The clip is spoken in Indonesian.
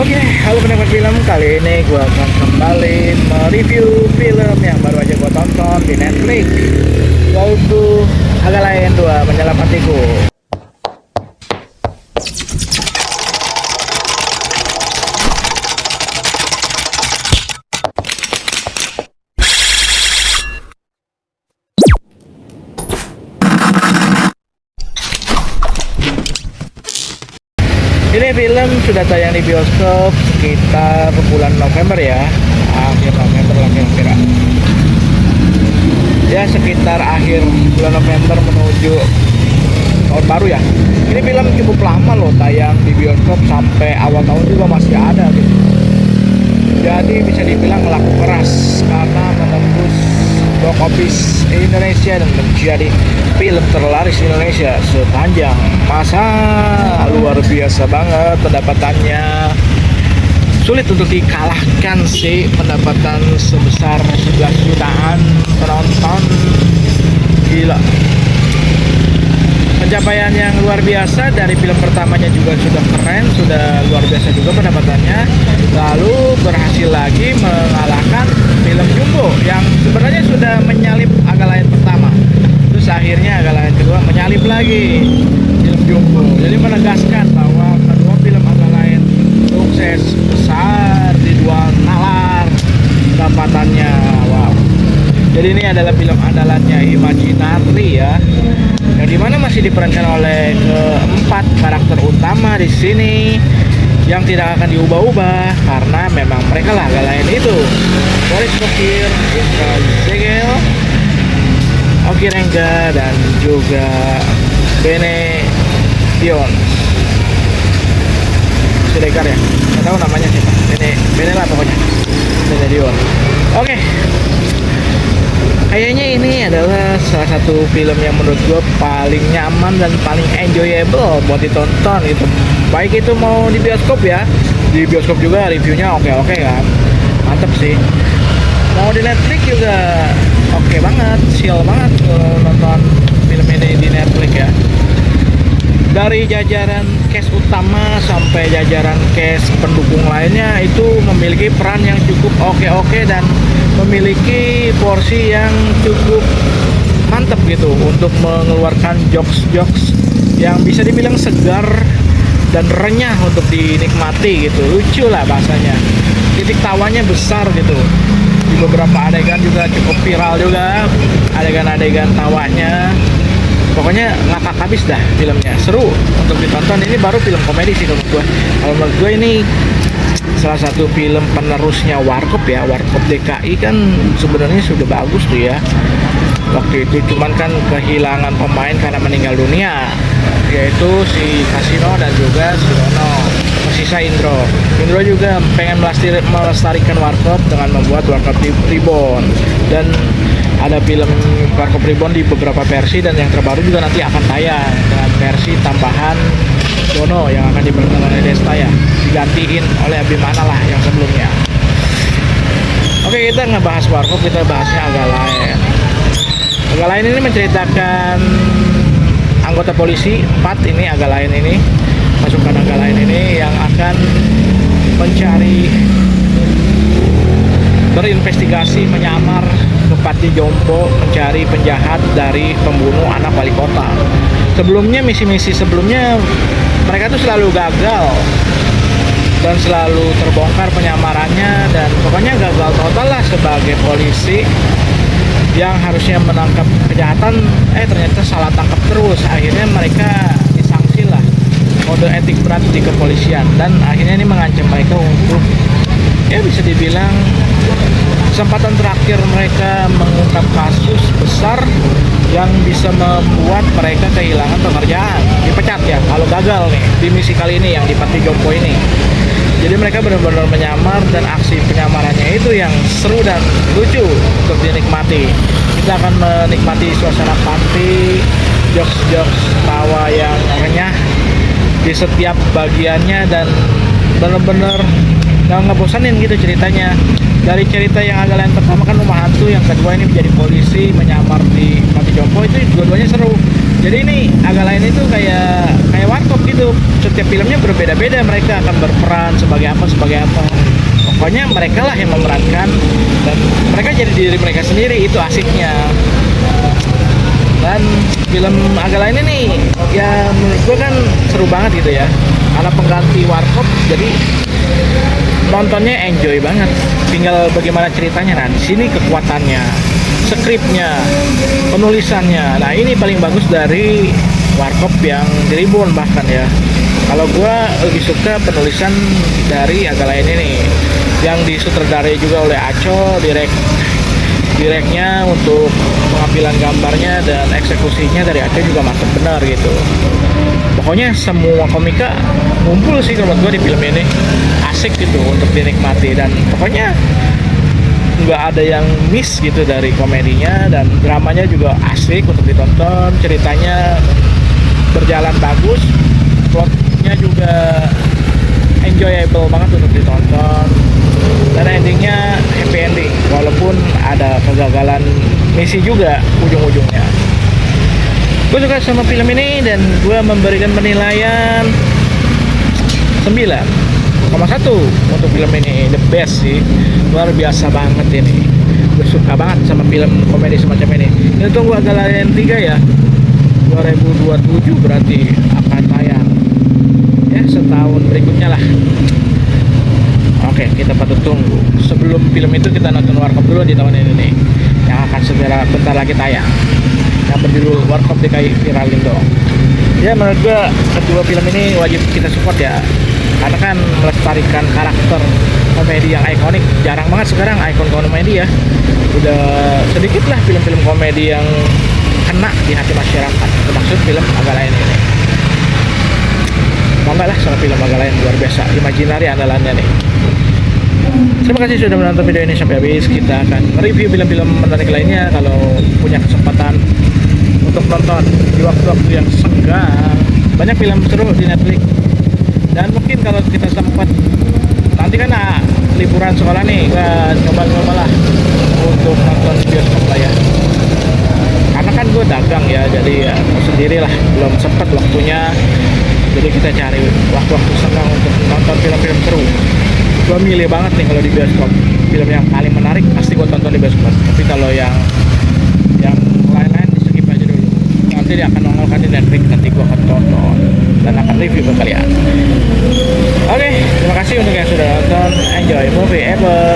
Oke, halo pendengar film. Kali ini gue akan kembali mereview film yang baru aja gue tonton di Netflix, yaitu Agak Lain 2 Menyelam Hatiku. Ini film sudah tayang di bioskop sekitar bulan November ya, akhir November lah kira-kira. Ya sekitar akhir bulan November menuju tahun baru ya. Ini film cukup lama loh tayang di bioskop, sampai awal tahun juga masih ada gitu. Jadi bisa dibilang laku keras karena menembus box office Indonesia dan menjadi film terlaris Indonesia sepanjang masa. Luar biasa banget pendapatannya, sulit untuk dikalahkan sih. Pendapatan sebesar 11 jutaan penonton, gila. Pencapaian yang luar biasa dari film pertamanya juga sudah keren, sudah luar biasa juga pendapatannya. Lalu berhasil lagi mengalahkan film Jumbo yang sebenarnya sudah menyalip Agak Lain pertama. Terus akhirnya Agak Lain kedua menyalip lagi film Jumbo. Jadi menegaskan bahwa kedua film Agak Lain sukses besar di dua nalar pendapatannya. Wow. Jadi ini adalah film andalannya Imaginary ya, yang dimana masih diperankan oleh keempat karakter utama di sini yang tidak akan diubah-ubah karena memang mereka lah Agak Lain itu. Boris Bokir, Indra Zegel, Oki Rengga, dan juga Bene Dion. Siregar ya, nggak tahu namanya siapa. Bene lah pokoknya. Bene Dion. Oke. Kayaknya ini adalah salah satu film yang menurut gue paling nyaman dan paling enjoyable buat ditonton gitu. Baik itu mau di bioskop ya, di bioskop juga reviewnya oke-oke kan, mantep sih. Mau di Netflix juga oke banget, chill banget kalau nonton film ini di Netflix ya. Dari jajaran cast utama sampai jajaran cast pendukung lainnya itu memiliki peran yang cukup oke-oke dan memiliki porsi yang cukup mantap gitu untuk mengeluarkan jokes-jokes yang bisa dibilang segar dan renyah untuk dinikmati gitu. Lucu lah bahasanya, titik tawanya besar gitu. Di beberapa adegan juga cukup viral juga adegan-adegan tawanya. Pokoknya ngakak habis dah filmnya, seru untuk ditonton. Ini baru film komedi sih kalau gue. Kalau menurut gue ini salah satu film penerusnya Warkop ya. Warkop DKI kan sebenarnya sudah bagus tuh ya waktu itu, cuman kan kehilangan pemain karena meninggal dunia, yaitu si Kasino dan juga si Rono. Tersisa Indro juga pengen melestarikan Warkop dengan membuat Warkop Reborn, dan ada film Warkop Reborn di beberapa versi, dan yang terbaru juga nanti akan tayang dengan versi tambahan Dono yang akan diperankan oleh Desta ya, digantiin oleh Abimana lah yang sebelumnya. Oke, kita ngebahas Warkop, kita bahasnya Agak Lain. Agak Lain ini menceritakan anggota polisi 4 ini, Agak Lain ini, pasukan Agak Lain ini yang akan mencari, berinvestigasi, menyamar ke Pati Jompo, mencari penjahat dari pembunuh anak wali kota. Sebelumnya, misi-misi sebelumnya mereka tuh selalu gagal dan selalu terbongkar penyamarannya, dan pokoknya gagal total lah sebagai polisi yang harusnya menangkap kejahatan, ternyata salah tangkap terus. Akhirnya mereka disangsi lah, kode etik berat di kepolisian, dan akhirnya ini mengancam mereka untuk, ya bisa dibilang kesempatan terakhir mereka mengungkap kasus besar yang bisa membuat mereka kehilangan pekerjaan, dipecat ya kalau gagal nih di misi kali ini yang di Pati Jompo ini. Jadi mereka benar-benar menyamar, dan aksi penyamarannya itu yang seru dan lucu untuk dinikmati. Kita akan menikmati suasana panti, jokes-jokes tawa yang renyah di setiap bagiannya, dan benar-benar nggak ngebosanin gitu ceritanya. Dari cerita yang Agak Lain pertama kan rumah hantu, yang kedua ini menjadi polisi menyamar di Pati Jompo, itu dua-duanya seru. Jadi ini agak lain itu kayak warkop gitu. Setiap filmnya berbeda-beda, mereka akan berperan sebagai apa. Pokoknya mereka lah yang memerankan dan mereka jadi diri mereka sendiri, itu asiknya. Dan film agak lain ini ya menurut gue kan seru banget gitu ya, karena pengganti warkop, jadi nontonnya enjoy banget. Tinggal bagaimana ceritanya. Nah di sini kekuatannya, skripnya, penulisannya. Nah ini paling bagus dari warkop yang Tribun bahkan ya. Kalau gue lebih suka penulisan dari agak lain ini, yang disutradarai juga oleh Aco, direknya untuk pengambilan gambarnya dan eksekusinya dari Aco juga mantap benar gitu. Pokoknya semua komika ngumpul sih kalau menurut gue di film ini, asik gitu untuk dinikmati, dan pokoknya nggak ada yang miss gitu dari komedinya, dan dramanya juga asik untuk ditonton, ceritanya berjalan bagus, plotnya juga enjoyable banget untuk ditonton, dan endingnya happy ending walaupun ada kegagalan misi juga ujung-ujungnya. Gue suka sama film ini dan gue memberikan penilaian 9,1 untuk film ini. The best sih, luar biasa banget ini. Gue suka banget sama film komedi semacam ini. Ini tunggu agak lain 3 ya, 2027 berarti akan tayang ya, setahun berikutnya lah. Oke, kita patut tunggu. Sebelum film itu kita nonton warkop dulu di tahun ini nih, yang akan segera bentar lagi tayang, yang berjudul Warkop DKI Viralin dong. Ya menurut gua kedua film ini wajib kita support ya, karena kan melestarikan karakter komedi yang ikonik. Jarang banget sekarang ikon komedi ya. Udah sedikit lah film-film komedi yang kena di hati masyarakat, termasuk film agak lain ini. Bangga lah sama film agak lain, luar biasa, Imaginary andalannya nih. Terima kasih sudah menonton video ini sampai habis. Kita akan review film-film menarik lainnya kalau punya kesempatan untuk nonton di waktu-waktu yang senggang. Banyak film seru di Netflix, dan mungkin kalau kita sempat nanti kan liburan sekolah nih, kita coba-coba lah untuk nonton bioskop lah ya. Karena kan gue dagang ya, jadi ya sendiri lah, belum sempat waktunya. Jadi kita cari waktu-waktu senggang untuk nonton film-film seru. Gue milih banget nih kalau di bioskop, film yang paling menarik pasti gue tonton di bioskop. Tapi kalau yang lain-lain di skip aja dulu. Nanti dia akan nongolkan di Netflix, nanti gue akan tonton dan akan review ke kalian. Oke, terima kasih untuk yang sudah nonton. Enjoy movie ever.